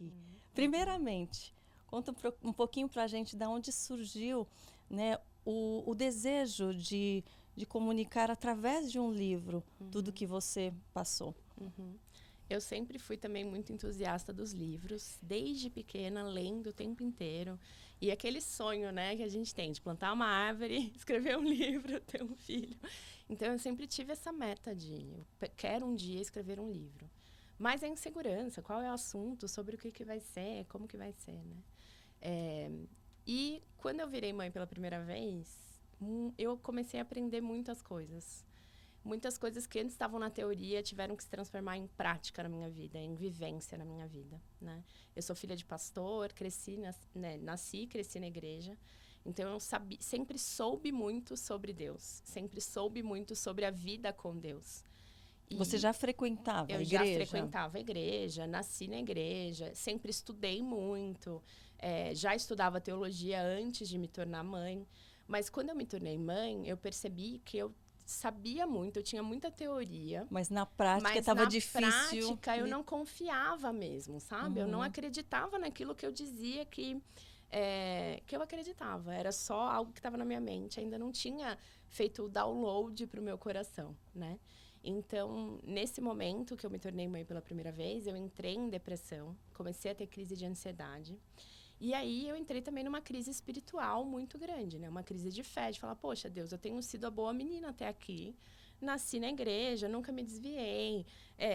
aqui. Primeiramente, conta um pouquinho para a gente de onde surgiu, né, o desejo de comunicar através de um livro tudo que você passou. Eu sempre fui também muito entusiasta dos livros, desde pequena, lendo o tempo inteiro. E aquele sonho, né, que a gente tem de plantar uma árvore, escrever um livro, ter um filho. Então, eu sempre tive essa meta de quero um dia escrever um livro. Mas a insegurança, qual é o assunto, sobre o que vai ser, como que vai ser, né? E quando eu virei mãe pela primeira vez, eu comecei a aprender muitas coisas. Muitas coisas que antes estavam na teoria tiveram que se transformar em prática na minha vida, em vivência na minha vida, né? Eu sou filha de pastor, nasci e cresci na igreja. Então, eu sempre soube muito sobre Deus. Sempre soube muito sobre a vida com Deus. E você já frequentava a igreja? Eu já frequentava a igreja, nasci na igreja, sempre estudei muito. Já estudava teologia antes de me tornar mãe. Mas quando eu me tornei mãe, eu percebi que eu sabia muito, eu tinha muita teoria. Mas na prática estava difícil. Mas na prática eu não confiava mesmo, sabe? Eu não acreditava naquilo que eu dizia que eu acreditava. Era só algo que estava na minha mente. Ainda não tinha feito o download para o meu coração, né? Então, nesse momento que eu me tornei mãe pela primeira vez, eu entrei em depressão. Comecei a ter crise de ansiedade. E aí eu entrei também numa crise espiritual muito grande, né? Uma crise de fé, de falar, poxa, Deus, eu tenho sido a boa menina até aqui. Nasci na igreja, nunca me desviei.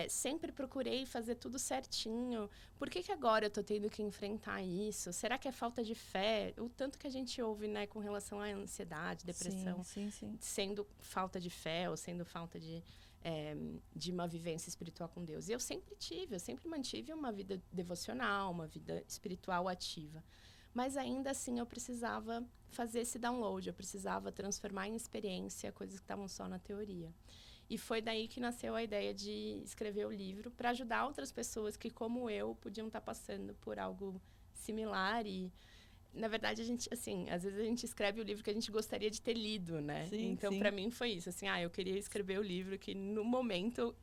Sempre procurei fazer tudo certinho. Por que agora eu tô tendo que enfrentar isso? Será que é falta de fé? O tanto que a gente ouve, né, com relação à ansiedade, depressão, sim. sendo falta de fé ou sendo falta de uma vivência espiritual com Deus. E eu sempre mantive uma vida devocional, uma vida espiritual ativa. Mas ainda assim eu precisava fazer esse download, eu precisava transformar em experiência coisas que estavam só na teoria. E foi daí que nasceu a ideia de escrever o livro para ajudar outras pessoas que, como eu, podiam estar passando por algo similar. E, na verdade, a gente, assim, às vezes a gente escreve o livro que a gente gostaria de ter lido, né? Então, para mim foi isso, assim, eu queria escrever o livro que no momento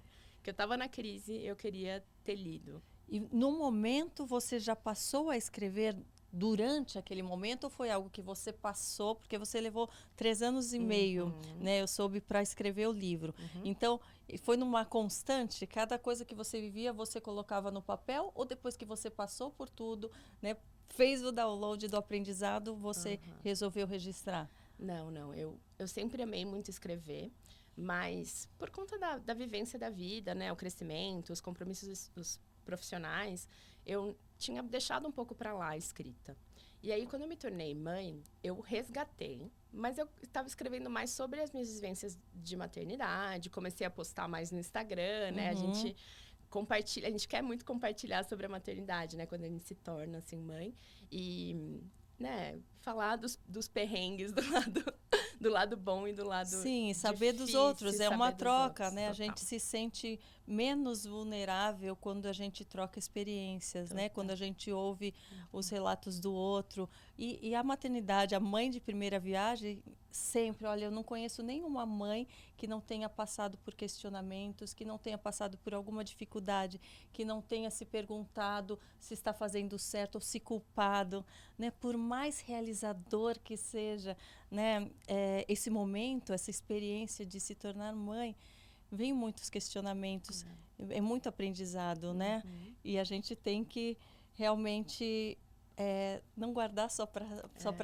que eu estava na crise, eu queria ter lido. E no momento você já passou a escrever durante aquele momento ou foi algo que você passou, porque você levou 3 anos e meio, né? Eu soube, para escrever o livro. Então, foi numa constante, cada coisa que você vivia, você colocava no papel, ou depois que você passou por tudo, né? Fez o download do aprendizado, você resolveu registrar? Não. Eu sempre amei muito escrever, mas por conta da vivência da vida, né? O crescimento, os compromissos dos profissionais, eu tinha deixado um pouco para lá a escrita. E aí, quando eu me tornei mãe, eu resgatei, mas eu estava escrevendo mais sobre as minhas vivências de maternidade, comecei a postar mais no Instagram, né? A gente compartilha, a gente quer muito compartilhar sobre a maternidade, né? Quando a gente se torna, assim, mãe. E, né, falar dos perrengues do lado bom e do lado sim, saber difícil, dos outros, é uma troca, outros, né? total. A gente se sente menos vulnerável quando a gente troca experiências, né? Quando a gente ouve os relatos do outro. E a maternidade, a mãe de primeira viagem, sempre, olha, eu não conheço nenhuma mãe que não tenha passado por questionamentos, que não tenha passado por alguma dificuldade, que não tenha se perguntado se está fazendo certo ou se culpado, né? Por mais realizador que seja, né? Esse momento, essa experiência de se tornar mãe, vem muitos questionamentos, é muito aprendizado, né? E a gente tem que realmente não guardar só para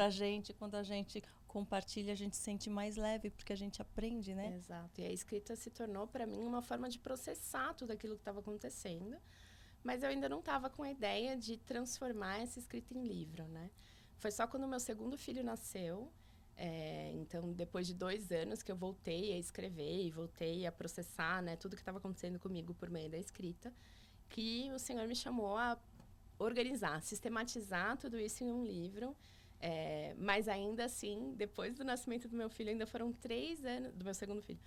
a gente. Quando a gente compartilha, a gente se sente mais leve, porque a gente aprende, né? Exato. E a escrita se tornou, para mim, uma forma de processar tudo aquilo que estava acontecendo. Mas eu ainda não estava com a ideia de transformar essa escrita em livro, né? Foi só quando o meu segundo filho nasceu, então, depois de 2 anos que eu voltei a escrever e voltei a processar, né, tudo que estava acontecendo comigo por meio da escrita, que o Senhor me chamou a organizar, sistematizar tudo isso em um livro. Mas ainda assim, depois do nascimento do meu filho, ainda foram 3 anos, do meu segundo filho,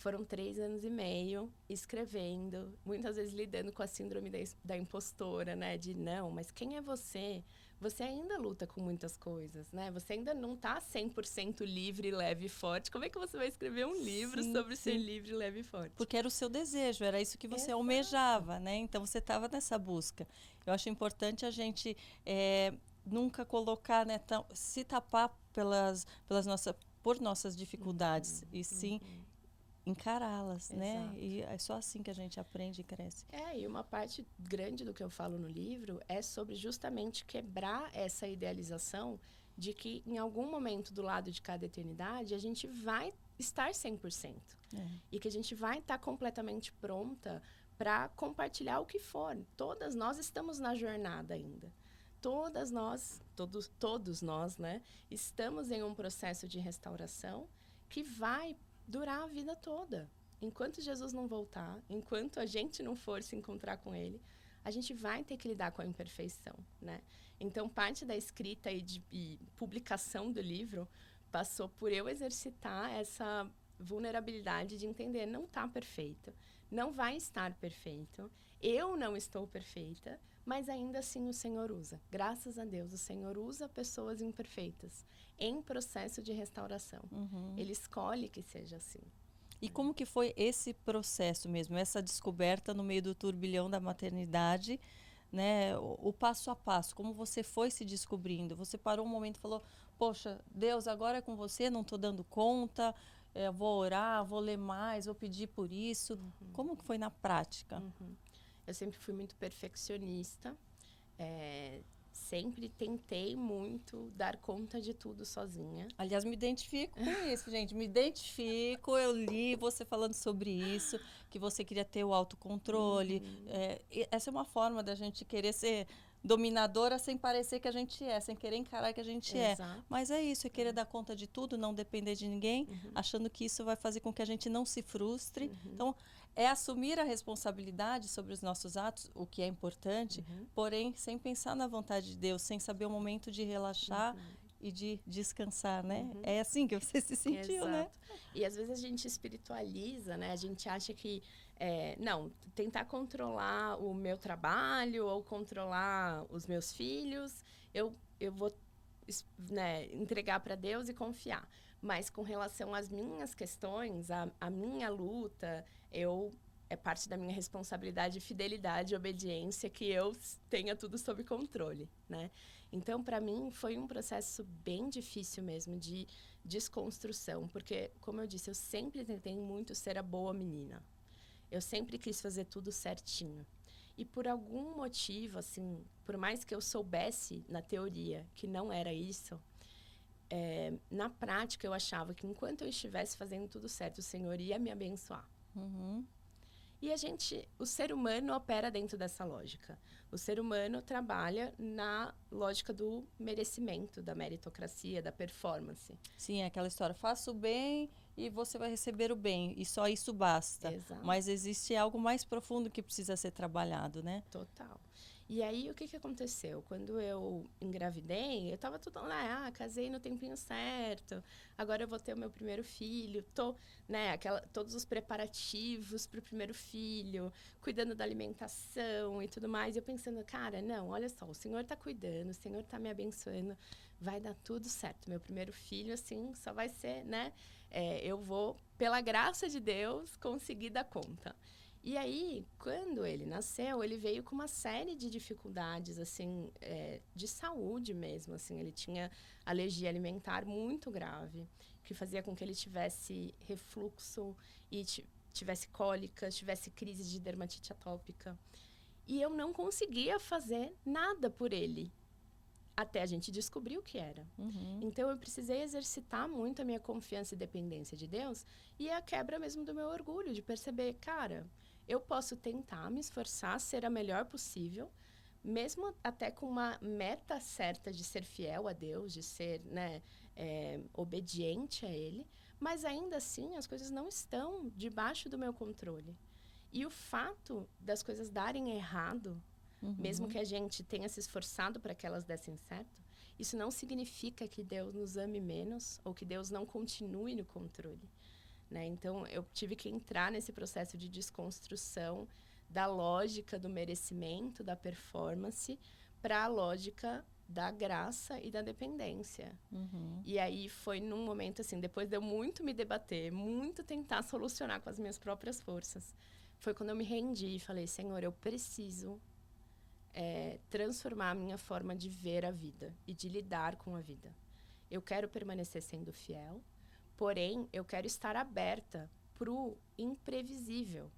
Foram 3 anos e meio escrevendo, muitas vezes lidando com a síndrome da impostora, né? De não, mas quem é você? Você ainda luta com muitas coisas, né? Você ainda não está 100% livre, leve e forte. Como é que você vai escrever um livro sobre ser livre, leve e forte? Porque era o seu desejo, era isso que você Exato. almejava, né? Então você estava nessa busca. Eu acho importante a gente nunca colocar, né, se tapar por nossas dificuldades, e sim encará-las, né? E é só assim que a gente aprende e cresce. E uma parte grande do que eu falo no livro é sobre justamente quebrar essa idealização de que em algum momento do lado de cada eternidade a gente vai estar 100%. E que a gente vai estar completamente pronta para compartilhar o que for. Todas nós estamos na jornada ainda. Todos nós, né, estamos em um processo de restauração que vai durar a vida toda. Enquanto Jesus não voltar, enquanto a gente não for se encontrar com ele, a gente vai ter que lidar com a imperfeição, né? Então, parte da escrita e publicação do livro passou por eu exercitar essa vulnerabilidade de entender, não está perfeito, não vai estar perfeito, eu não estou perfeita, mas ainda assim o Senhor usa. Graças a Deus, o Senhor usa pessoas imperfeitas em processo de restauração. Ele escolhe que seja assim. E como que foi esse processo mesmo, essa descoberta no meio do turbilhão da maternidade, né? O passo a passo, como você foi se descobrindo? Você parou um momento e falou, poxa, Deus, agora é com você, não estou dando conta, vou orar, vou ler mais, vou pedir por isso. Como que foi na prática? Eu sempre fui muito perfeccionista, sempre tentei muito dar conta de tudo sozinha. Aliás, me identifico com isso, gente. Me identifico, eu li você falando sobre isso, que você queria ter o autocontrole. Essa é uma forma da gente querer ser dominadora sem parecer que a gente é, sem querer encarar que a gente Exato. Mas é isso, é querer dar conta de tudo, não depender de ninguém, achando que isso vai fazer com que a gente não se frustre. Então, é assumir a responsabilidade sobre os nossos atos, o que é importante, porém, sem pensar na vontade de Deus, sem saber o momento de relaxar e de descansar, né? É assim que você se sentiu, Exato. né? E às vezes a gente espiritualiza, né? A gente acha que, não, tentar controlar o meu trabalho ou controlar os meus filhos, eu vou, né, entregar para Deus e confiar. Mas com relação às minhas questões, a minha luta, é parte da minha responsabilidade, fidelidade e obediência que eu tenha tudo sob controle, né? Então, para mim, foi um processo bem difícil mesmo de desconstrução, porque, como eu disse, eu sempre tentei muito ser a boa menina. Eu sempre quis fazer tudo certinho. E por algum motivo, assim, por mais que eu soubesse na teoria que não era isso, na prática eu achava que enquanto eu estivesse fazendo tudo certo, o Senhor ia me abençoar. E o ser humano opera dentro dessa lógica. O ser humano trabalha na lógica do merecimento, da meritocracia, da performance. Sim, é aquela história, faça o bem e você vai receber o bem, e só isso basta. Exato. Mas existe algo mais profundo que precisa ser trabalhado, né? Total. E aí, o que aconteceu? Quando eu engravidei, eu estava tudo lá, casei no tempinho certo, agora eu vou ter o meu primeiro filho, né, todos os preparativos para o primeiro filho, cuidando da alimentação e tudo mais. E eu pensando, cara, não, olha só, o Senhor está cuidando, o Senhor está me abençoando, vai dar tudo certo. Meu primeiro filho, assim, só vai ser, né, eu vou, pela graça de Deus, conseguir dar conta. E aí, quando ele nasceu, ele veio com uma série de dificuldades, assim, de saúde mesmo, assim. Ele tinha alergia alimentar muito grave, que fazia com que ele tivesse refluxo e tivesse cólicas, tivesse crise de dermatite atópica. E eu não conseguia fazer nada por ele, até a gente descobrir o que era. Então, eu precisei exercitar muito a minha confiança e dependência de Deus e a quebra mesmo do meu orgulho, de perceber, cara, eu posso tentar me esforçar, ser a melhor possível, mesmo até com uma meta certa de ser fiel a Deus, de ser, né, obediente a Ele, mas ainda assim as coisas não estão debaixo do meu controle. E o fato das coisas darem errado, mesmo que a gente tenha se esforçado para que elas dessem certo, isso não significa que Deus nos ame menos ou que Deus não continue no controle. né? Então, eu tive que entrar nesse processo de desconstrução da lógica do merecimento, da performance, para a lógica da graça e da dependência. E aí foi num momento assim, depois de eu muito me debater, muito tentar solucionar com as minhas próprias forças, foi quando eu me rendi e falei, Senhor, eu preciso transformar a minha forma de ver a vida e de lidar com a vida. Eu quero permanecer sendo fiel, porém, eu quero estar aberta para o imprevisível,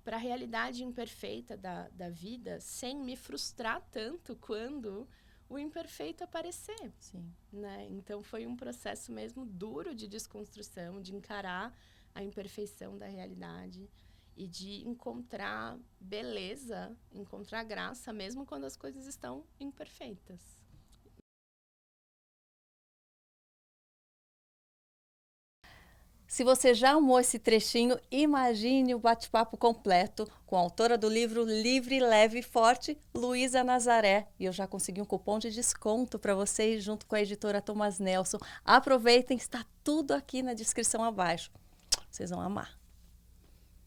para a realidade imperfeita da vida, sem me frustrar tanto quando o imperfeito aparecer. Sim. Né? Então, foi um processo mesmo duro de desconstrução, de encarar a imperfeição da realidade e de encontrar beleza, encontrar graça, mesmo quando as coisas estão imperfeitas. Se você já amou esse trechinho, imagine o bate-papo completo com a autora do livro Livre, Leve e Forte, Luísa Nazaré. E eu já consegui um cupom de desconto para vocês junto com a editora Thomas Nelson. Aproveitem, está tudo aqui na descrição abaixo. Vocês vão amar.